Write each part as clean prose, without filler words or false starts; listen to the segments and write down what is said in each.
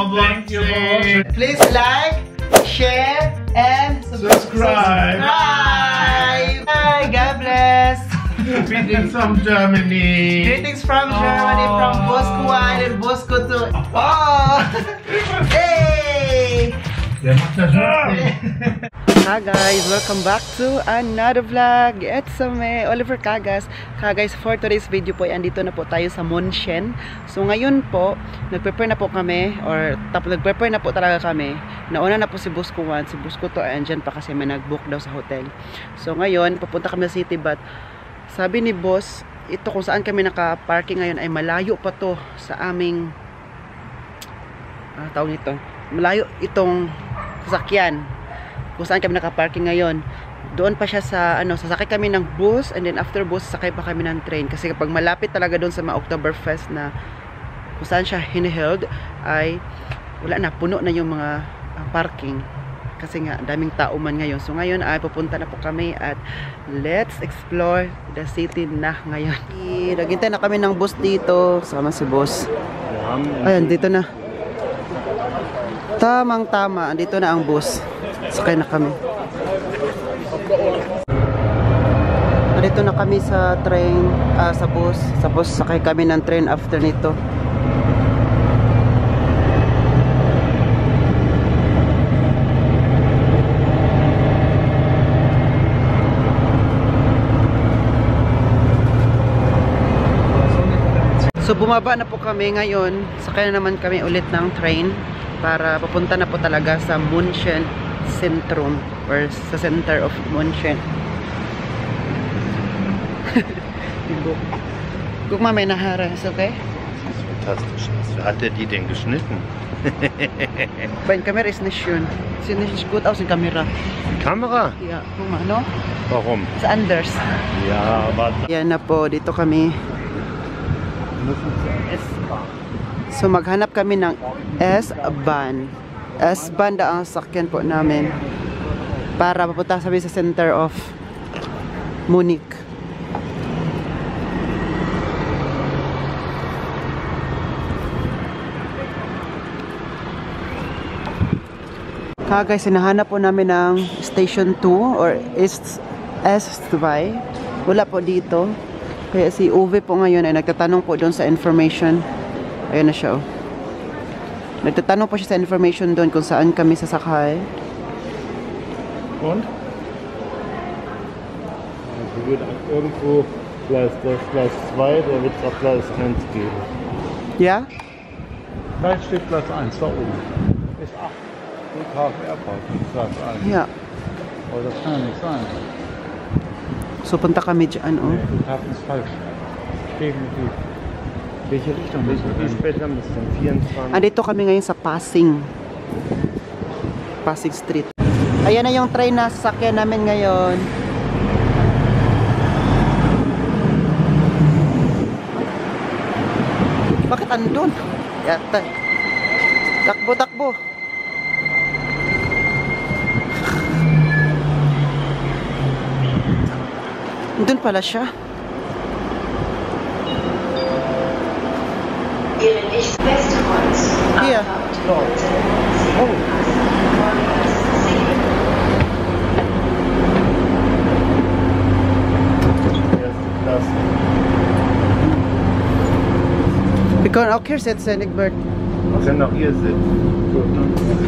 Thank you for watching. Please like, share, and Subscribe. Bye. God bless. Greetings from Germany. Greetings from Germany, from Bosco Island, Bosco to... Oh! Hey! Der macht das schon. Hi guys, welcome back to another vlog. It's me, Oliver Cagas. Guys, for today's video po, andito na po tayo sa Munshen. So ngayon po, nagprepare na po kami, or nagprepare na po talaga kami. Nauna na po si Bosco 1, si Bosco 2 andyan pa kasi may nag-book daw sa hotel. So ngayon, pupunta kami sa city, but sabi ni boss, ito kung saan kami naka-parking ngayon ay malayo pa to sa aming tawag nito. Malayo itong sasakyan kung saan kami naka-parking ngayon. Doon pa siya sa sasakay kami ng bus, and then after bus sakay pa kami ng train kasi kapag malapit talaga doon sa mga Oktoberfest na kung saan siya hiniheld ay wala na, puno na yung mga parking. Kasi nga, daming tao man ngayon. So ngayon ay pupunta na po kami at let's explore the city na ngayon. Naghintay na kami ng bus dito. Sama si boss. Ayan, dito na. Tamang tama. Dito na ang bus. Sakay na kami. Dito na kami sa train, sa bus. Sa bus, sakay kami ng train after nito. So bumaba na po kami ngayon, sakay na naman kami ulit ng train para papunta na po talaga sa Munshen Centrum or sa center of Munshen. Guck mal, meine Haare, ist okay? Fantastisch. Hat er die denn geschnitten? Bei der Kamera ist nicht schön. Sieht nicht gut aus in Kamera. Die Kamera? Ja, guck mal, no? Warum? Ist anders. Ja, warte. Yan na po, dito kami. So maghanap kami ng S-Bahn. S-Bahn da ang sakyan po namin para papunta sa center of Munich. Guys, hinahanap po namin ng Station 2 or S2. Wala po dito. Kaya si Uwe po ngayon ay nagtatanong po doon sa information. Ayan na siya, oh. Nagtatanong po siya sa information doon kung saan kami sasakay. Und? Also wird irgendwo Gleis 2, der wird es auf Gleis 1 geben. Ja? Gleich steht Gleis 1 da oben. Ist 8. Flughafen Airport. Gleis 1. Ja. Aber das kann ja nicht sein. So punta kami dyan, oh. Der Flughafen ist falsch. Definitiv. Welche Richtung? Wie spät haben wir es denn? 24? Andito kami ngayon sa Pasig Street. Ayan na yung train na sasakyan namin ngayon. Bakit andun? Yata. Takbo. Doon pala siya. Hier. Oh. Wir können auch hier sitzen, Egbert. Wir können auch hier sitzen.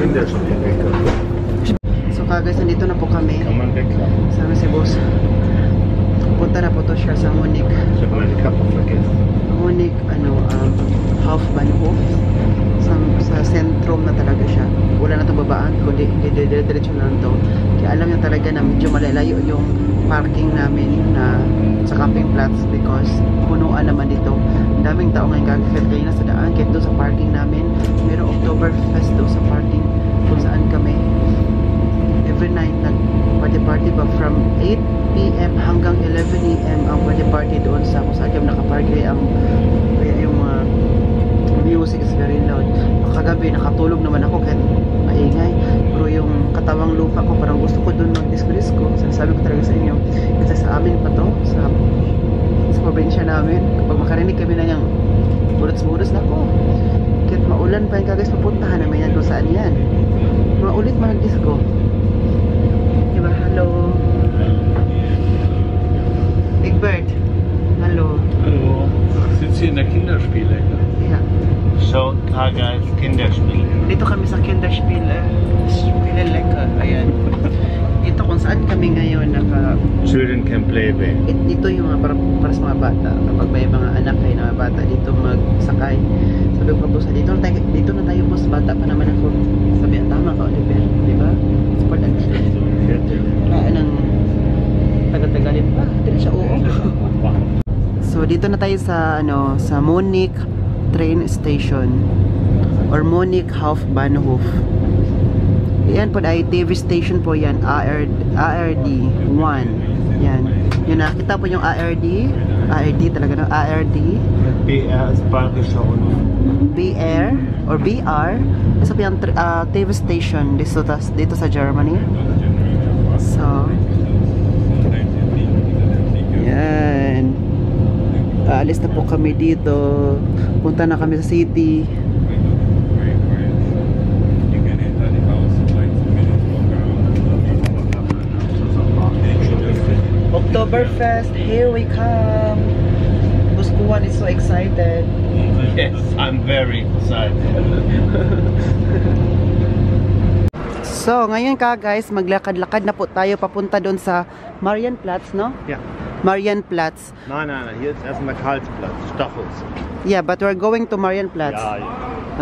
In der Ecke. So guys, nandito na po kami. Kann man wegklappen. Sama si boss. Punta na po to siya sa Munich. Ich habe meine Kappe vergessen. Munich, Hauptbahnhof. Sa sentrum na talaga siya. Wala na itong babaan, kundi diretso na lang ito. Kaya alam niyo talaga na medyo malalayo yung parking namin na sa camping plots because punuan naman dito. Ang daming tao ngayon kagafil kayo na sa daan. Kahit doon sa parking namin, mayroong Oktoberfest doon sa parking kung saan kami every night nag-party ba from 8 PM hanggang 11 AM ang party doon sa kung saan kami nakapark. Kaya yung music is very loud. Kagabi nakatulog naman ako kahit maingay, pero yung katawang lupa ko parang gusto ko doon mag-disco. Sabi ko talaga sa inyo kasi sa amin pa to sa probinsya namin, kapag makarinig kami na yung budos na ako kahit Maulan pa yan guys, pupuntahan namin yan kung saan yan. Maulit mag-disco. Diba? Hello. Big Bird. Hello. Hallo. Sitzt hier in der Kinderspielecke. Yeah. So, Guys, Kinderspiele. Dito kami sa Kinderspiele. Spieleleke. Ayan. Dito kung saan kami ngayon Children can play there. Dito yung mga para sa mga bata. Kapag may mga anak kayo na mga bata, dito magsakay. Sabi ko po sa dito na tayo boss, bata pa naman ako. Sabi ang tama ka, Oliver. Diba? Support ang ng tagal-tagalin pa. Hindi siya oo. So dito na tayo sa sa Munich train station or Munich Hauptbahnhof. Yan po ay TV station po yan, ARD 1. Yan. Yung nakita po yung ARD talaga no, ARD. BR ist Bayerischer Rundfunk. BR or BR. Isa po yung TV station dito sa Germany. So yan. Aalis na po kami dito. Punta na kami sa city. Oktoberfest, here we come. Buskuan is so excited. Yes, I'm very excited. So, ngayon guys, maglakad-lakad na po tayo papunta doon sa Marienplatz, no? Ja. Marienplatz. Nein, hier ist erstmal Karlsplatz, Stachus. Yeah, but we're going to Marienplatz. Ja.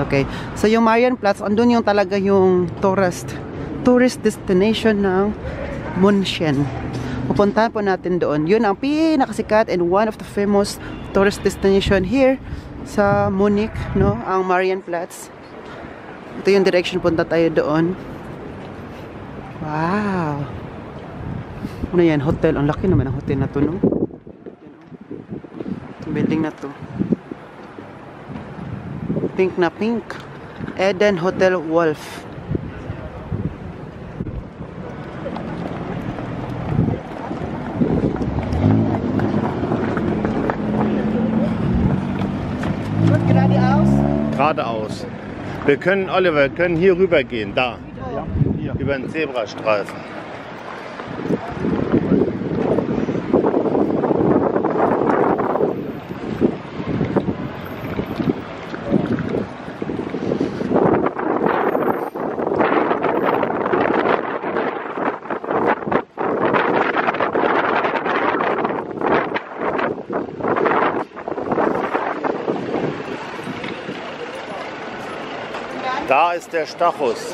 Okay. So, yung Marienplatz, andun yung talaga yung tourist destination ng München. Pupuntahan po natin doon. Yun ang pinakasikat and one of the famous tourist destination here sa Munich, no? Ang Marienplatz. Ito yung direction, punta tayo doon. Wow! Ano yan? Hotel. Ang laki naman ang hotel na to, no? Itong building na to. Pink na pink. Eden Hotel Wolf. Geradeaus. Oliver, wir können hier rüber gehen, da. Ja, hier. Über den Zebrastreifen. Da ist der Stachus.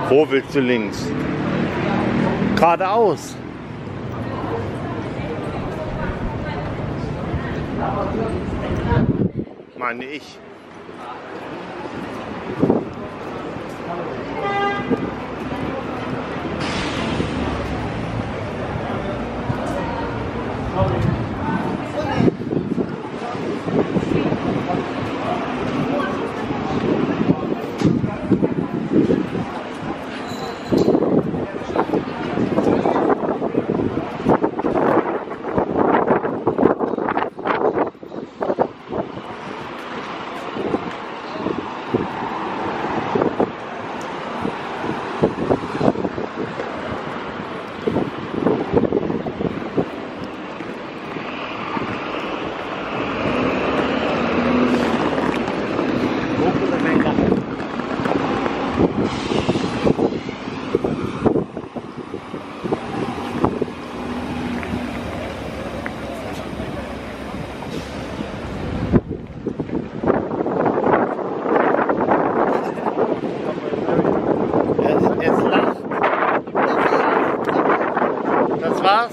Wo willst du links? Geradeaus. Meine ich. war's.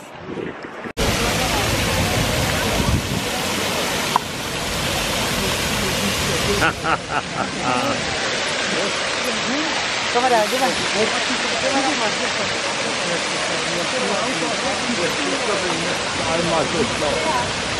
Kamera, di ba? Einmal durchlaufen.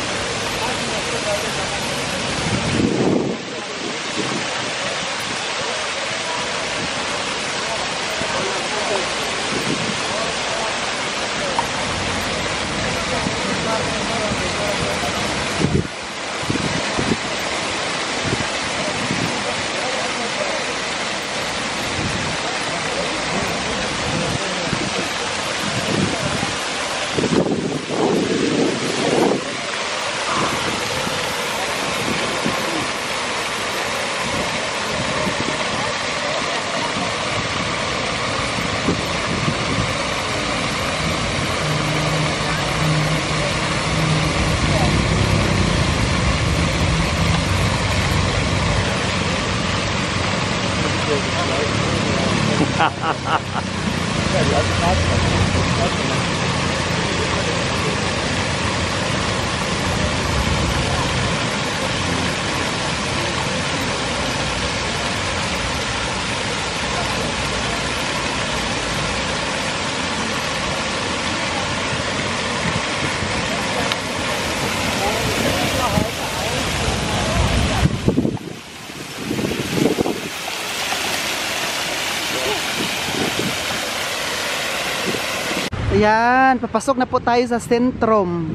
Ayan, papasok na po tayo sa sentrum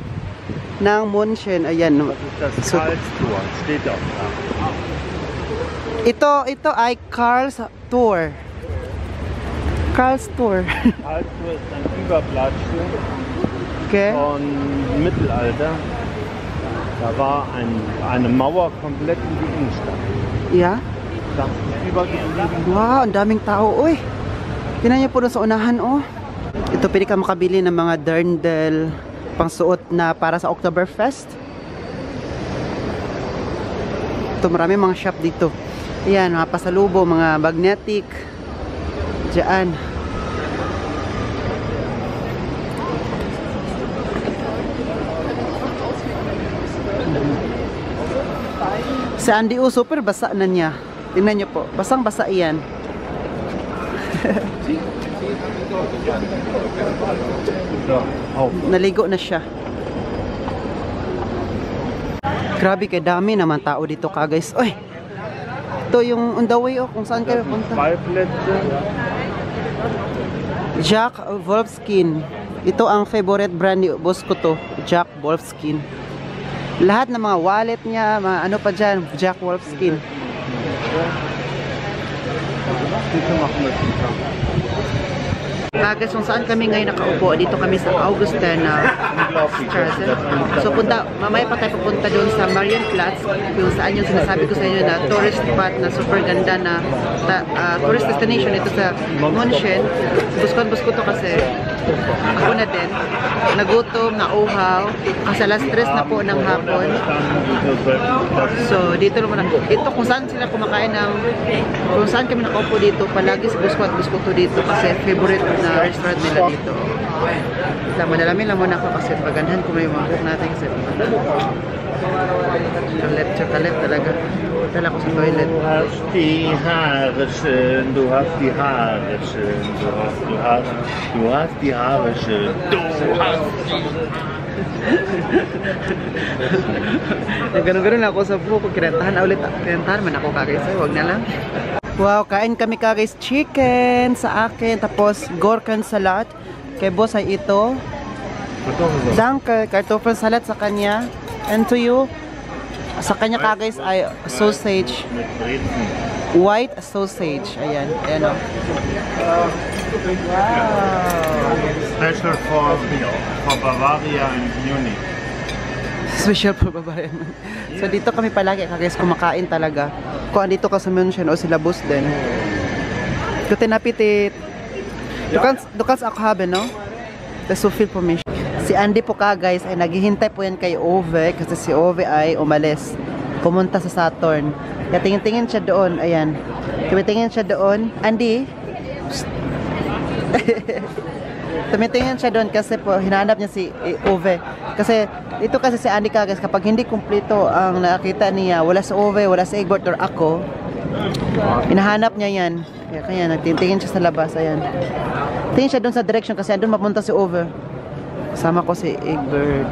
ng München. Ayan. Das Karlstor steht auch da. Ito ay Karls Tour. Karls Tour. Karlstor ist ein Überbleibsel Okay. von Mittelalter. Da war eine Mauer komplett in die Innenstadt. Yeah. Das ist übergeblieben. Wow, ang daming tao. Uy, tinan niyo po doon sa unahan, oh. Ito, pwede ka makabili ng mga dirndl pangsuot na para sa Oktoberfest. Ito, marami mga shop dito. Ayan, mga pasalubo, mga magnetic. Diyan. Si Andy, oh, super basa na niya. Tingnan niyo po, basang-basa iyan. Naligo na siya. Grabe, kay dami naman tao dito ka, guys. Oy, ito yung on the way, oh, kung saan kayo punta. Jack Wolfskin. Ito ang favorite brand ni boss ko to, Jack Wolfskin. Lahat ng mga wallet niya, mga ano pa dyan, Jack Wolfskin. Guys, kung saan kami ngayon nakaupo, dito kami sa Augustana Straße. So mamaya pa tayo pupunta doon sa Marienplatz, kung saan yung sinasabi ko sa inyo na tourist spot na super ganda na tourist destination ito sa München. Buskon to kasi ako na din, nagutom, nauhaw, kasi alas 3 na po ng hapon. So dito naman, ito kung saan sila kumakain ng, kung saan kami nakaupo dito, palagi si Busko dito kasi favorite na restaurant nila dito. Madalamin lang muna ako kasi pagandahan ko may mga buhok natin kasi chocolate talaga. Dala ko sa toilet. Du hast die Haare schön, du hast die Haare schön, du hast die Haare schön, Ganun-ganun lang ako sa buhok. Kinantahan man ako kagaysa. Huwag na lang. Wow, kain kami kagaysa chicken sa akin. Tapos Gurken salad. Kay boss ay ito. Danke, kartoffel salad sa kanya. And to you, sa kanya kagaysa ay sausage. White sausage. Ayan, ayan o. Wow. Special for Bavaria and Munich. Special for Bavaria. So dito kami palagi kagaysa kumakain talaga. Kung andito ka sa München o sila bus din. Guten Appetit. Du kannst auch haben, no? Das so viel für mich. Si Andy po ka guys ay naghihintay po yan kay Ove kasi si Ove ay umalis. Pumunta sa Saturn. Kaya tingin-tingin siya doon. Ayan. Tumitingin siya doon. Andy? Tumitingin siya doon kasi po hinahanap niya si Ove. Kasi ito kasi si Andy ka guys, kapag hindi kumpleto ang nakita niya, wala si Ove, wala si Egbert or ako, hinahanap niya yan. Kaya nagtitingin siya sa labas. Ayan. Tingin siya doon sa direction kasi doon mapunta si Ove. Kasama ko si Egbert.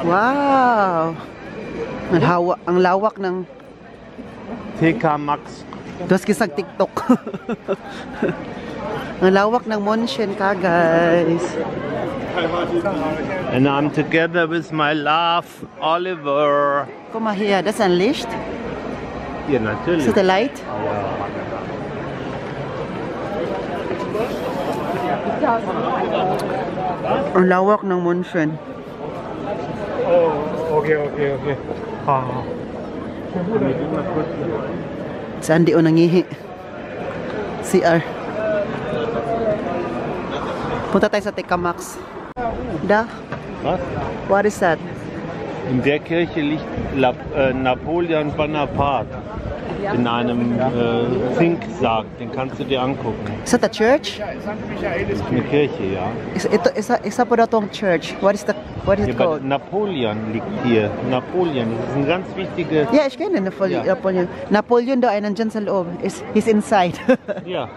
Wow! Ang lawak ng TK Maxx. dos kisag TikTok. Ang lawak ng München ka guys. And I'm together with my love, Oliver. Guck mal hier, das ist ein Licht. Ja, natürlich. Ist das der Light? Ang lawak ng München. Oh, okay. Saan di o nangihi? CR. Punta tayo sa TK Maxx. Da? Was? What is that? In der Kirche liegt Napoleon Bonaparte. in einem Think-Sarg. Den kannst du dir angucken. Is that a church? Das ist eine Kirche, ja. Isa po daw tong church. What is Hier it called? Napoleon liegt hier. Napoleon, das ist ein ganz wichtiges... Yeah, ich kenne Napoleon. Yeah. Napoleon daw ay nandyan sa loob. He's inside. Ja.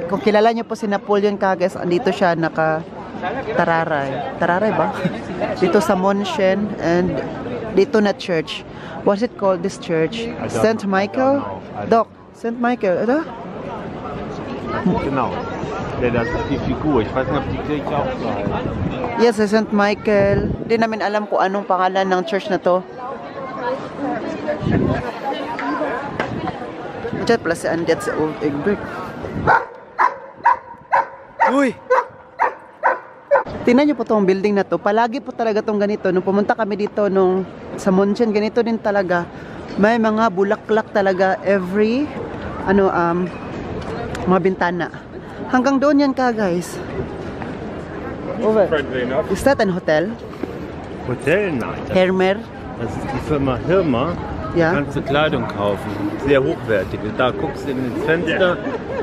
Kung kilala niyo po si Napoleon Kagas, andito siya naka-tararay. Tararay ba? Dito sa München and dito na church. What's it called, this church? St. Michael? Doc, St. Michael, oder? Genau. Ja, das ist die Figur. Ich weiß nicht, ob die Kirche auch so heißt. Yes, St. Michael. Hindi namin alam kung anong pangalan ng church na to. Diyan pala si Andy at si Old Egbert. Uy! Tingnan niyo po tong building na to. Palagi po talaga tong ganito. Nung pumunta kami dito sa München, ganito din talaga. May mga bulaklak talaga every mga bintana. Hanggang doon yan ka, guys. Over. Is that an hotel? Hotel? Nein. Hermer? Das ist die Firma Hirmer. Ja. Da kannst du Kleidung kaufen. Sehr hochwertig. Da guckst du ins Fenster,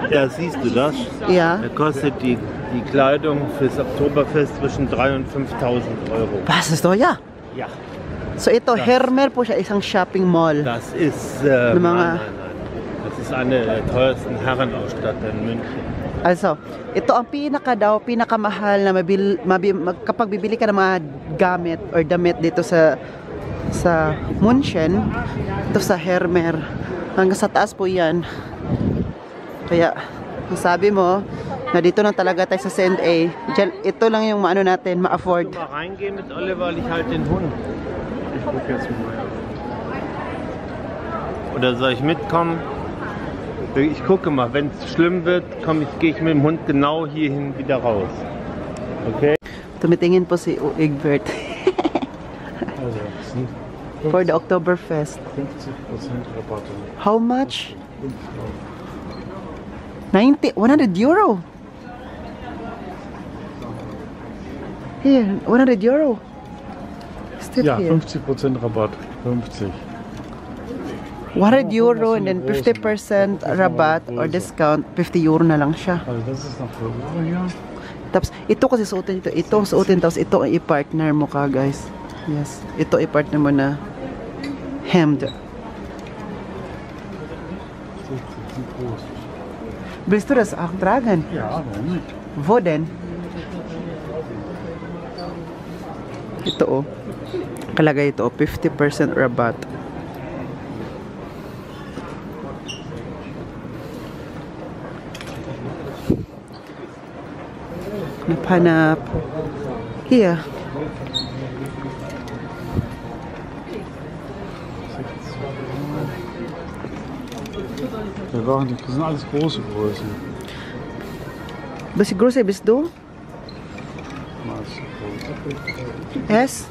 da siehst du das. Ja. Da kostet die Kleidung fürs Oktoberfest zwischen 3.000 und 5.000 Euro. Was ist to? Ja. Ja. So ito, Hermer po siya, isang shopping mall. Das ist, nein. Das ist eine der teuersten Herrenausstatter in München. Also, ito ang pinakamahal na kapag bibili ka ng mga gamit or damit dito sa München, ito sa Hermer. Hanggang sa taas po yan. Kaya, sabi mo, na dito na talaga tayo sa C&A. Ito lang yung maano natin, ma-afford. Mal reingehen mit Oliver, ich halte den Hund. Ich gucke jetzt mal. Oder soll ich mitkommen? Ich gucke mal, wenn es schlimm wird, gehe ich mit dem Hund genau hierhin wieder raus. Okay? Tumitingin po si Egbert. Also, es sind For the Oktoberfest. 50% Rabatt. How much? 100 euro. Here, 100 euro. Still Ja, here. 50% Rabatt. 50. 100 euro and then 50% rabatt or discount, 50 euro na lang siya. Also das ist noch für hier. Tapos, ito kasi suotin ito. Ito suotin, tapos ito ang i-partner mo ka, guys. Yes. Ito i-partner mo na hemd. Willst du das auch tragen? Ja, warum nicht? Wo denn? Ito oh. Kalagay ito oh, 50% rabatt. Hanap. Hier. Das sind alles große Größen. Basi große bist du? S?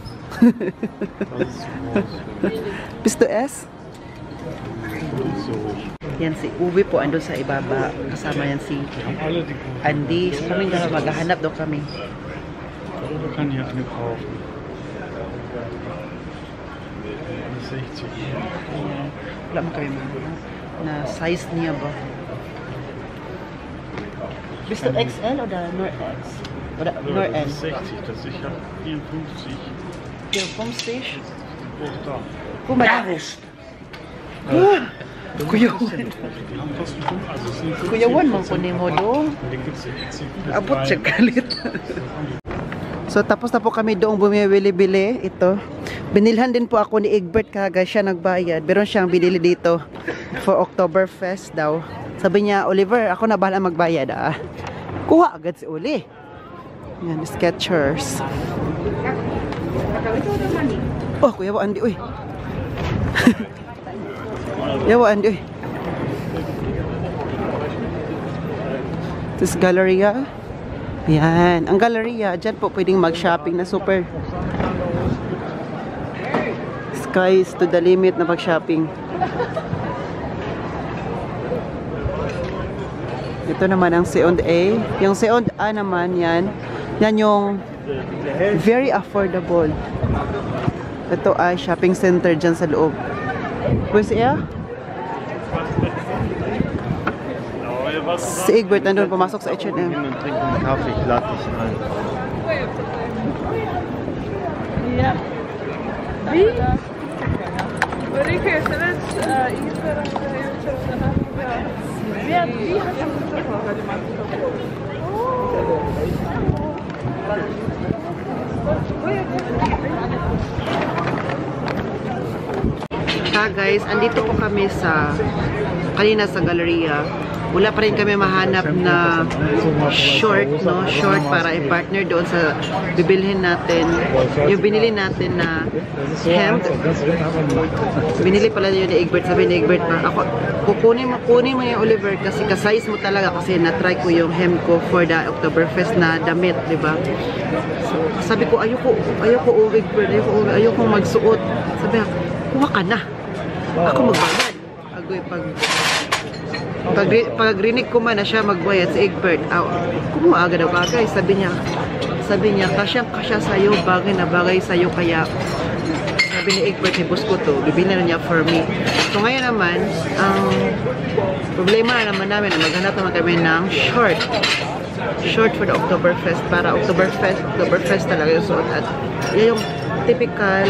Bist du S? Yan si Uwe po andun sa ibaba. Kasama yan si Andy. So kami dalawa maghahanap daw kami. Ich kann hier eine kaufen. 60. Wala mo kami na size niya ba? Bist du XL oder nur X? Oder nur L? 60, das ich habe 54. 54? Hoch da. Guck mal da. Kuya Juan, man kunin mo doon. Abot siya galit. So tapos na po kami doong bumibili-bili. Ito. Binilhan din po ako ni Egbert kaga siya nagbayad. Meron siyang binili dito for Oktoberfest daw. Sabi niya, Oliver, ako na bahala magbayad ah. Kuha agad si Uli. Yan, Skechers. Oh, Kuya Andy, uy. Yawa, Andy. This Galleria. Yan. Ang Galleria, dyan po pwedeng mag-shopping na super. Skies to the limit na pag-shopping. Ito naman ang C&A. Yung C&A naman, yan. Yan yung very affordable. Ito ay shopping center dyan sa loob. Where's it? Si Egbert nandun pumasok sa H&M. Hin und trinken einen Kaffee, ich lade dich ein. Ja. Wie? Ulrike, jag ser ut vi har guys, andito po kami kanina sa Galleria. Wala pa rin kami mahanap na short, no? Short para i-partner doon sa bibilhin natin. Yung binili natin na hemp. Binili pala yun ni Egbert. Sabi ni Egbert, ako, kukunin mo yung Oliver kasi ka-size mo talaga kasi na-try ko yung hemp ko for the Oktoberfest na damit, di ba? So, sabi ko, ayoko Egbert, ayoko magsuot. Sabi ko, kuha ka na. Ako magbayad. Agoy, pag-rinig ko man na siya magbayad si Egbert, kumuha agad ako agad. Sabi niya, kasya sa'yo, bagay na bagay sa'yo, kaya sabi ni Egbert, ni boss ko to, bibili na niya for me. So ngayon naman, ang problema naman namin, maghanap naman kami ng short for the Oktoberfest, para Oktoberfest talaga yung suot. At yan yung typical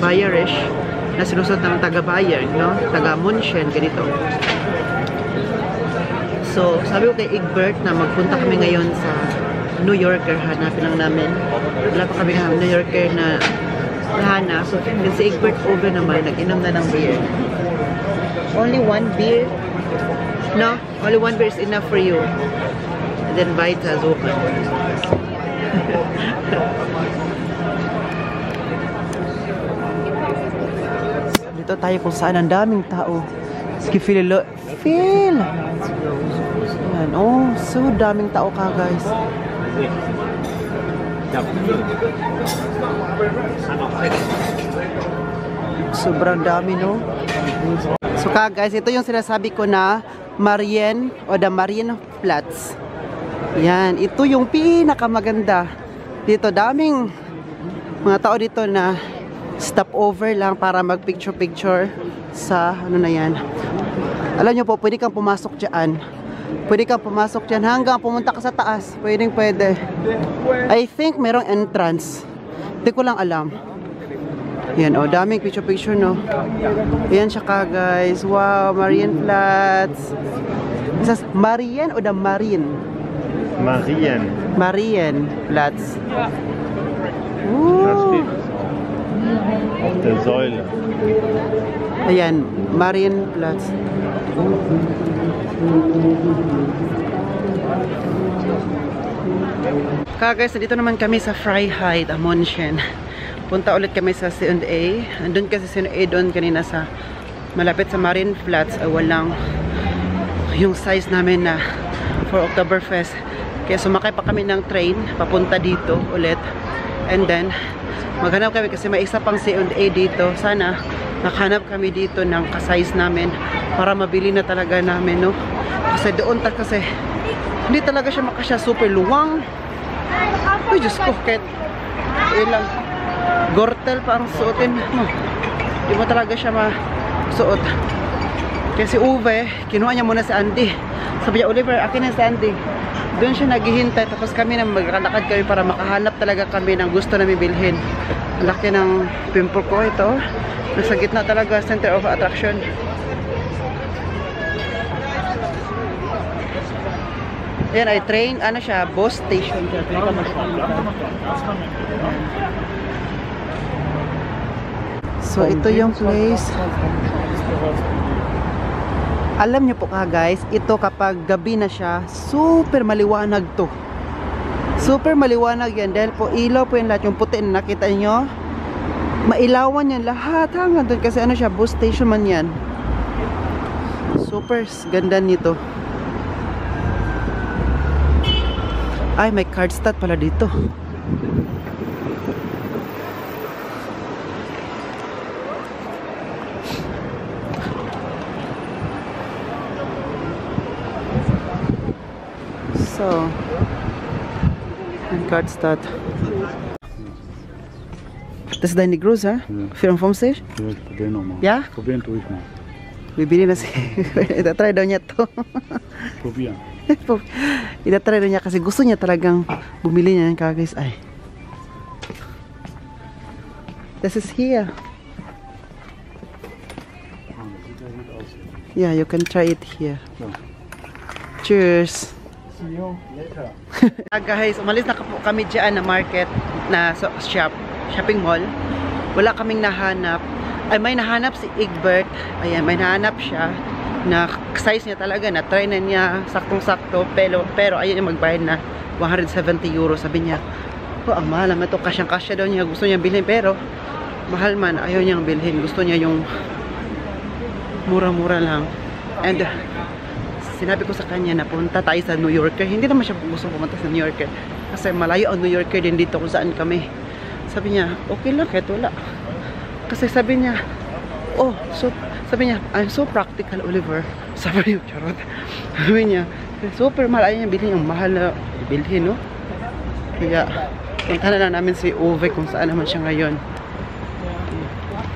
Bayerish na sinusuot ng taga-Bayern, no? Taga-München, ganito. So, sabi ko kay Egbert na magpunta kami ngayon sa New Yorker, hanapin lang namin. Wala pa kami New Yorker na hanap. So, si Egbert over naman, nag-inom na ng beer. Only one beer? No? Only one beer is enough for you. And then weiter suchen. Dito tayo kung saan ang daming tao. Feel. Yan. Oh, so daming tao ka, guys. Sobrang dami, no? So guys, ito yung sinasabi ko na Marien o the Marienplatz. Yan, ito yung pinakamaganda. Dito, daming mga tao dito na stop over lang para mag picture sa ano na yan. Alam nyo po, pwede kang pumasok dyan. Pwede kang pumasok dyan hanggang pumunta ka sa taas. Pwede. I think merong entrance. Hindi ko lang alam. Yan, oh, daming picture, no? Yan siya ka, guys. Wow, Marienplatz. Isas, Marien o the Marien? Marienplatz. Woo! Auf der Säule. Ayan, Marienplatz. Guys, dito naman kami sa Freiheit, München. Punta ulit kami sa C&A. Andun kasi C&A doon kanina sa malapit sa Marienplatz. Walang yung size namin na for Oktoberfest. Kaya sumakay pa kami ng train papunta dito ulit. And then maghanap kami kasi may isa pang C&A dito. Sana nakahanap kami dito ng ka-size namin para mabili na talaga namin, no? Kasi doon kasi hindi talaga siya makasya, super luwang. Uy, Diyos ko, kahit ilang gortel pa ang suotin mo. Hindi mo talaga siya masuot. Kasi Uwe, kinuha niya muna si Andy. Sabi niya, Oliver, akin na si Andy. Doon siya naghihintay, tapos kami na maglalakad kami para makahanap talaga kami ng gusto namin bilhin. Laki ng pimple ko ito. Nasa gitna talaga, center of attraction. Ayan ay train, ano siya, bus station siya. So ito yung place. Alam niyo po ka guys, ito kapag gabi na siya, super maliwanag to. Super maliwanag yan dahil po ilaw po yung lahat, yung puti na nakita niyo. Mailawan yan lahat hanggang doon kasi ano siya, bus station man yan. Super ganda nito. Ay, may Karstadt pala dito. So, Karstadt. Das ist deine Größe? 54? Ja, probier nochmal. Ja? Probieren tue ich mal. Bibili na si... Itatry daw niya to. Probieren. Itatry daw niya kasi gusto niya talagang bumili niya ng guys. Ay. This is here. Yeah, you can try it here. Cheers. See you later. Guys, umalis na kami dyan na market na shopping mall. Wala kaming nahanap. Ay, may nahanap si Egbert. Ayan, may nahanap siya na size niya talaga, na try na niya saktong-sakto, pero ayun yung magbayad na 170 euro. Sabi niya, oh, ang mahal naman ito, kasyang-kasya daw niya, gusto niya bilhin, pero mahal man, ayaw niyang bilhin, gusto niya yung mura-mura lang. And sinabi ko sa kanya na punta tayo sa New Yorker. Hindi naman siya gusto pumunta sa New Yorker kasi malayo ang New Yorker din dito kung saan kami. Sabi niya, okay lang kahit wala. Kasi sabi niya, oh, so sabi niya, I'm so practical, Oliver. Sabi niya, charot. Sabi niya, super mahal. Ayaw niya bilhin, yung mahal na bilhin, no? Kaya, punta na lang namin si Uwe kung saan naman siya ngayon.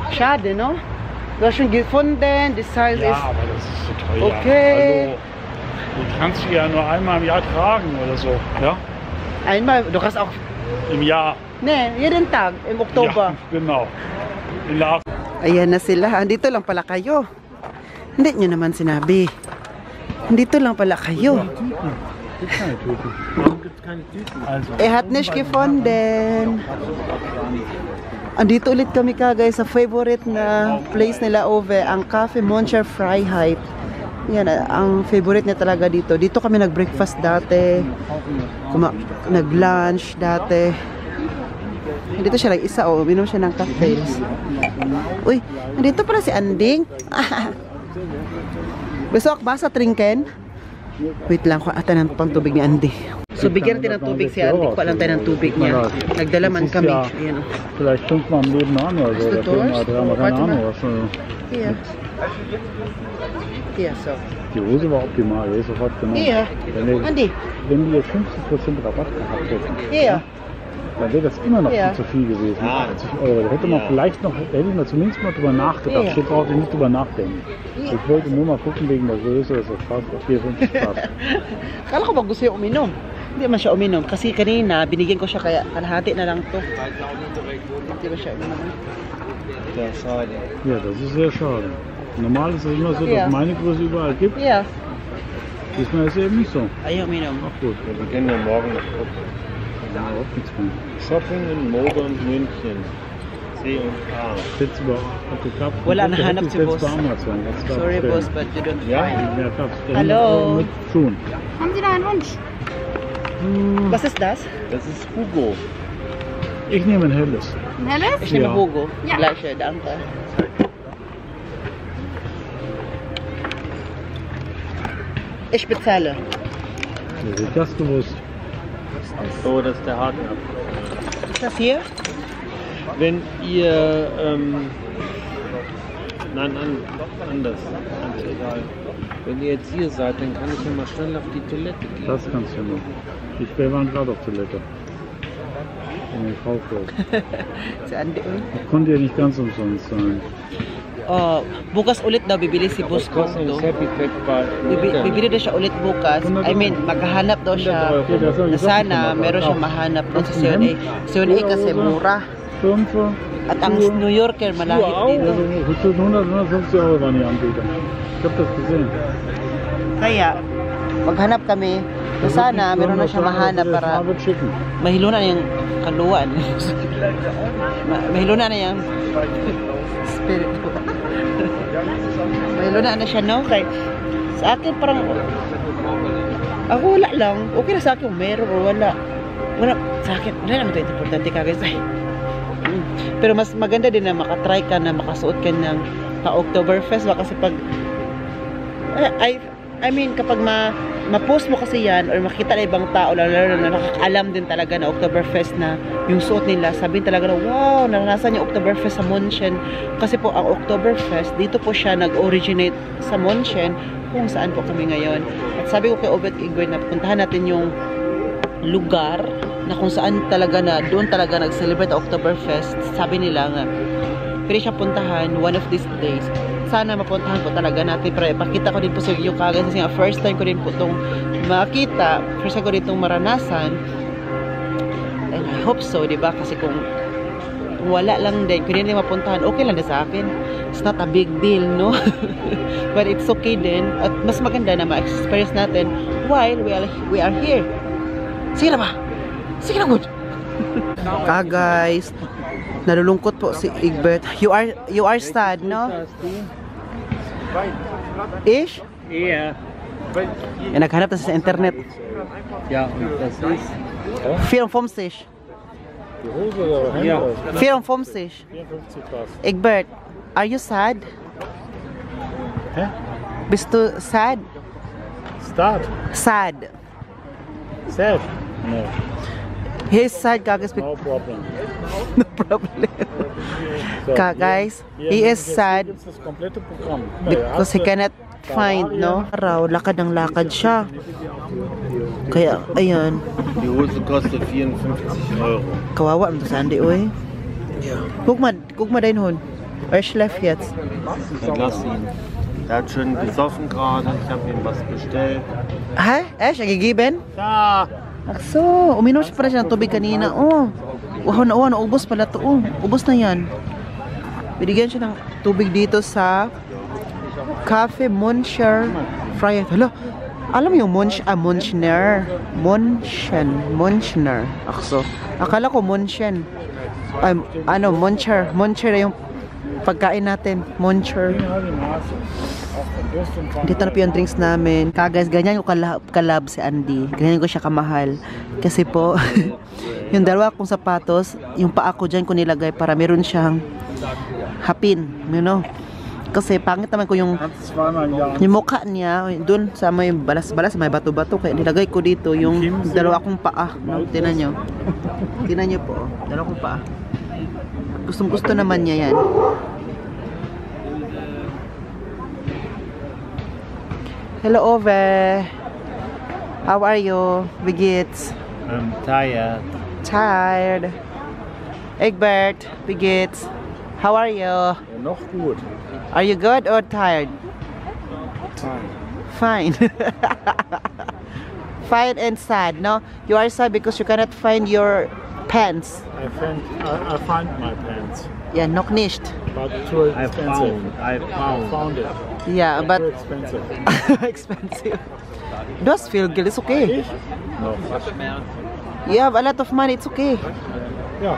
Schade, no? Du hast schon gefunden, die Size Ja, ist... aber das ist so teuer. Okay. Also, die kannst du ja nur einmal im Jahr tragen oder so. Ja? Einmal, du kannst auch... Im Jahr. Ne, jeden Tag, im Oktober. Ja, genau. In der Ayan na sila. Andito lang pala kayo. Hindi nyo naman sinabi. Andito lang pala kayo. Gibt's keine Tüten. Warum gibt es keine Tüten? Also, Hat nicht gefunden. Andito ulit kami guys sa favorite na place nila Ove, ang Cafe Moncher Freiheit. Yan, ang favorite niya talaga dito. Dito kami nag-breakfast dati. Nag-lunch dati. Dito siya lang isa, oh. Minom siya ng cocktails. Uy, nandito pala si Anding. Besok ba sa trinken? Wait lang, kung ata ng pantubig ni Andy. So bigyan natin ng tubig si Andy. Kuha lang tayo ng tubig niya. Nagdala man kami. Ayan, oh. vielleicht 5-mal im Leben an oder so. Ist das Oder 10-mal, 3-mal, keine Warte mal. Ahnung. Was, Hier. Hier, so. die Hose war optimal, die ist sofort genommen. Hier. Andy. Wenn die jetzt 50% Rabatt gehabt hätten, Hier. dann wäre das immer noch Ja. viel zu viel gewesen. 80 Euro. Da hätte man vielleicht noch, hätte ich mal zumindest mal drüber nachgedacht. Ja. So brauchte ich nicht drüber nachdenken. Ich wollte nur mal gucken wegen der Größe, dass das passt, auf 4-5 passt. Kala ko ba gusto yung uminom? Hindi man siya uminom. Kasi kanina, binigyan ko siya kaya kalahati na lang to. Hindi ba siya uminom? Ja, schade. Ja, das ist sehr schade. Normal ist es immer so, Ja. dass meine Größe überall gibt. Yeah. Diesmal ist es eben nicht so. Ayaw uminom. Ach gut. Wir gehen ja morgen noch gucken. Ja, überhaupt nichts mehr. Shopping in Mode und München. C und A. Jetzt überhaupt geklappt. Wala, Hätte nahanap ich si jetzt Boss. bei Amazon. Jetzt da Sorry bestellen. boss, but you don't Ja? find. Ja, klappt. Hallo. Mit tun. Haben Sie noch einen Wunsch? Was ist das? Das ist Hugo. Ich nehme ein helles. Ein helles? Ich nehme Ja. Hugo. Ja. Gleiche, danke. Ich bezahle. Wie hätte ich das gewusst? Oh, das ist der Haken. Ist das hier? Wenn ihr, nein, anders, ganz egal. Wenn ihr jetzt hier seid, dann kann ich ja mal schnell auf die Toilette gehen. Das kannst du noch. Wir waren gerade auf Toilette. Meine Frau flog. Si Andy. Das konnte ja nicht ganz umsonst sein. Oh, bukas ulit daw bibili si boss ko Kostet to. das Happy Pack bei Bibili daw siya ulit bukas. I mean, maghahanap daw siya na sana meron siyang mahanap doon sa C&A. C&A kasi mura. 5 At ang New Yorker malahit dito. Also 100, 150 Euro waren die Anbieter. Ich hab das gesehen. Kaya, maghanap kami. Na sana meron na siya mahanap para Das wird schicken. mahilunan yung kaluan. Mahilunan na yung spirit. Mahilunan na siya, no? Kaya, sa akin parang, ako wala lang. Okay na sa akin kung meron o wala. Wala, sa akin, wala naman ito importante ka guys. Ay. Pero mas maganda din na makatry ka na makasuot ka ng pa-Oktoberfest ba? Kasi pag, I mean, kapag ma-post mo kasi yan or makita na ibang tao, lalo na nakakaalam din talaga na Oktoberfest na yung suot nila, sabihin talaga na, wow, naranasan yung Oktoberfest sa München. Kasi po, ang Oktoberfest, dito po siya nag-originate sa München, kung saan po kami ngayon. At sabi ko kay Obet Igwe na puntahan natin yung lugar na kung saan talaga na, doon talaga nag-celebrate Oktoberfest. Sabi nila nga, pwede siya puntahan one of these days. sana mapuntahan po talaga natin. Pero ipakita ko din po sa inyo kagad kasi nga first time ko din po itong makita, first time ko din itong maranasan. And I hope so, diba? Kasi kung wala lang din, kung hindi mapuntahan, okay lang din sa akin. It's not a big deal, no? But it's okay din. At mas maganda na ma-experience natin while we are here. Sige na ba? Sige na, good. Guys, nalulungkot po si Egbert. You are sad, no? Ish? Ja. Naghanap na sa internet. Ja, und das ist... 54. Die Hose oder Hemd? 54. 54 was. Egbert, are you sad? Hä? Bist du sad? Start. Sad. Sad? No. He is sad, guys. No problem. No problem. So, Guys, he is sad Hier gibt's das komplette Programm. because he cannot find, no? Araw, lakad ng lakad siya. Kaya, ayan. Die Hose kostet 54 Euro. Kawawa mo to sa Andy, uy. Guck mal dein Hund. Er schläft jetzt. Dann lass ihn. Er hat schön gesoffen gerade. Ich habe ihm was bestellt. Ha? Siya gigiben? Ja. Ach so, uminom siya pala siya ng tubig kanina. Oh, naubos pala to. Oh, ubos na yan. Binigyan siya ng tubig dito sa Cafe Muncher Freiheit. Hala, alam mo yung Munchner. Akso. Akala ko Munchen. Muncher. Muncher na yung pagkain natin. Muncher. Dito na po yung drinks namin. Guys, ganyan ko kalab si Andy. Ganyan ko siya kamahal. Kasi po, yung dalawa kong sapatos, yung paa ko dyan ko nilagay para meron siyang hapin. You know? Kasi pangit naman ko yung mukha niya. Doon sa may balas-balas, may bato-bato. Kaya nilagay ko dito yung dalawa kong paa. No? Tinan nyo. Tinan nyo po. Dalawa kong paa. Gustong-gusto naman niya yan. Hello, Ove. How are you, Bigits? I'm tired. Tired. Egbert, Bigits. How are you? Noch gut. Are you good or tired? Fine. Fine. Fine and sad, no? You are sad because you cannot find your pants. I find my pants. Yeah, noch nicht. But too I expensive. found it. Yeah, Too but expensive. expensive. Du hast viel Geld, it's okay. Ich? No. You have a lot of money, it's okay. Ja.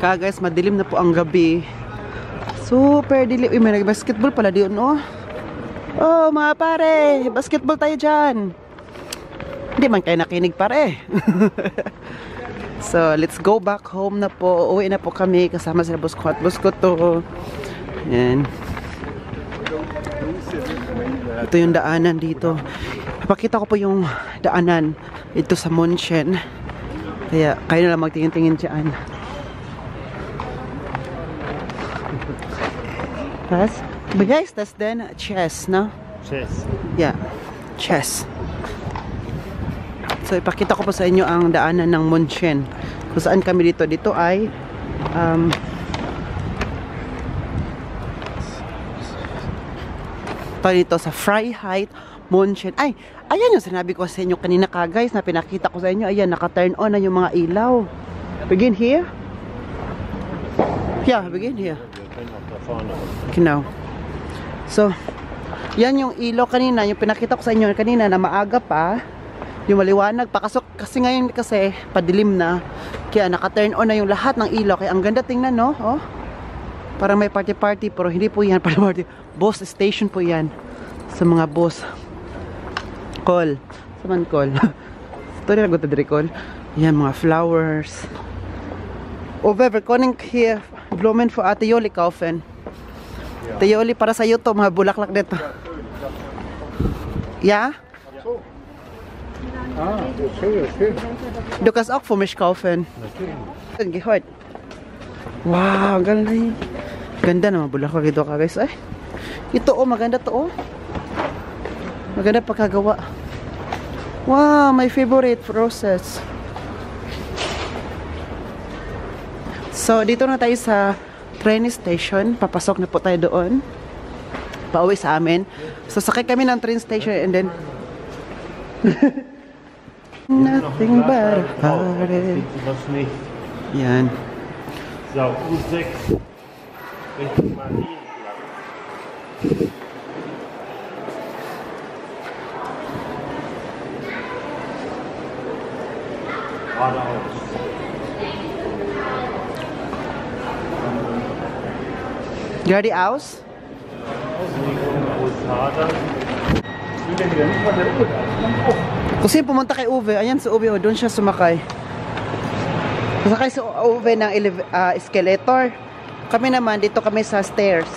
Guys, madilim na po ang gabi. Super dilim. Uy, may basketball pala diyon, no? Oh, mga pare, basketball tayo dyan. Hindi man kayo nakinig, pare. So, let's go back home na po. Uwi na po kami kasama sila Busko at Busko to. Yan. Ito yung daanan dito. Papakita ko po yung daanan dito sa Munchen. Kaya kayo na lang magtingin-tingin dyan. Guys, that's then chess, no? Chess. Yeah, chess. So, ipakita ko po sa inyo ang daanan ng Munchen. Kung saan kami dito. Dito ay dito sa Freiheit Munchen. Ay, ayan yung sinabi ko sa inyo kanina guys, na pinakita ko sa inyo. Ayan, naka-turn on na yung mga ilaw. Begin here? Yeah, begin here. Genau. So, yan yung ilaw kanina, yung pinakita ko sa inyo kanina na maaga pa, yung maliwanag pa. Kasi ngayon kasi padilim na, kaya naka-turn on na yung lahat ng ilaw. Kaya ang ganda tingnan, no? Oh. Parang may party-party, pero hindi po yan party-party. Boss station po yan. Sa mga boss. Call. Saman call. Ito rin nagot na call. Yan, mga flowers. Over, koning here, Blumen for Ate Yoli kaufen. Ate Yoli, para sa iyo to, mga bulaklak dito. Ja? Ah, schön, schön. Du kannst auch für mich kaufen. Gehört. Wow, ganda yun. Ganda naman bulaklak dito guys. Ay, ito oh, maganda to oh. Maganda pagkagawa. Wow, my favorite roses. So, dito na tayo sa train station. Papasok na po tayo doon. Pauwi sa amin. So, sakay kami ng train station and then nothing but a party. Was nicht. Yan. So, U6 Richtung Marienplatz. Geradeaus. Geradeaus? Kasi pumunta kay Uwe. Ayan si Uwe. Doon siya sumakay. Sumakay si Uwe ng escalator. Kami naman, dito kami sa stairs.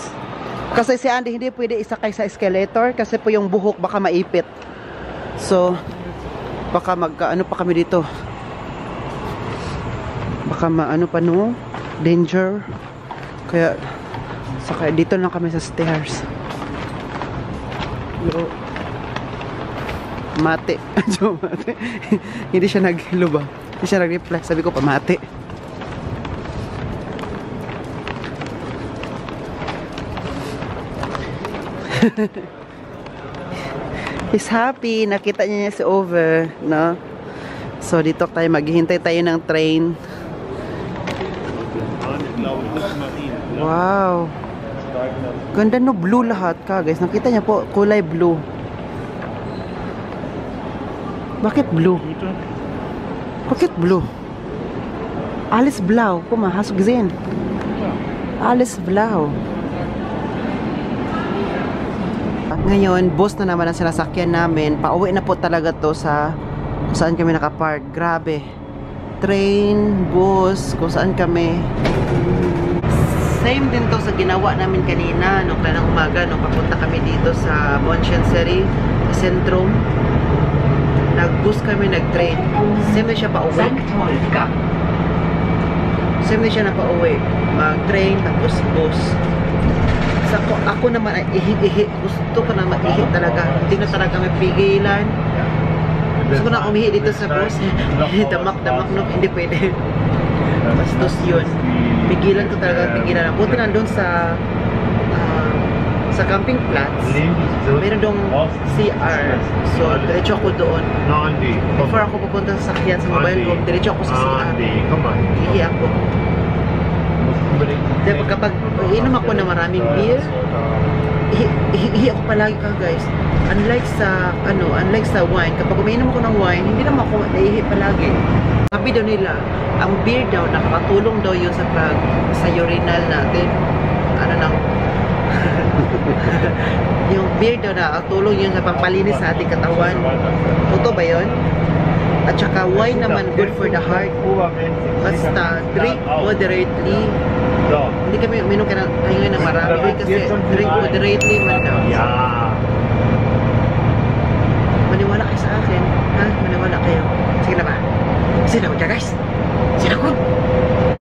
Kasi si Andy hindi pwede isakay sa escalator kasi po yung buhok baka maipit. So, baka ano pa kami dito. Baka maano pa no? Danger. Kaya, sakay dito lang kami sa stairs. Yo. Mate. Mate. Hindi siya nagluba. Hindi siya nag-reflex. Sabi ko, pamate. He's happy. Nakita niya si Over. No? So, dito tayo. Maghihintay tayo ng train. Wow. Ganda no, blue lahat ka guys. Nakita niya po, kulay blue. Bakit blue? Bakit blue? Alles blau. Guck mal, hast du gesehen? Alles blau. Ngayon, bus na naman ang sinasakyan namin. Pauwi na po talaga to sa kung saan kami nakapark. Grabe. Train, bus, kung saan kami. Same din to sa ginawa namin kanina nung kanang umaga nung papunta kami dito sa Montchenseri Sentrum. Nag-bus kami, nag-train. Same din siya pa uwi. Same din siya na pa uwi. Mag-train tapos bus. So, ako naman ay ihi-ihi. Gusto ko na maihi talaga. Hindi na talaga may pigilan. Gusto ko na umihi dito sa bus. Damak-damak no, hindi pwede. Bastos yun. Pigilan ko talaga, pigilan. Buti nandun sa camping flats. Meron dong CR. So, diretso ako doon. Before ako pupunta sa sakyan sa mobile home, diretso ako sa CR. Ihi ako. Dahil kapag inom ako na maraming beer, ihi ako palagi ka guys. Unlike sa wine, kapag umiinom ako ng wine, hindi naman ako naihi palagi. Sabi daw nila, ang beer daw nakakatulong daw yun sa urinal natin. Ano lang? Yung beer daw nakakatulong yun sa pampalinis sa ating katawan. Totoo ba yun? At saka wine naman good for the heart. Basta drink moderately. Hindi kami uminom ka ngayon ng marami kasi drink moderately man daw. Maniwala kayo sa akin. Ha? Maniwala kayo. Sige na ba? Sige na ba guys? Sige na ko.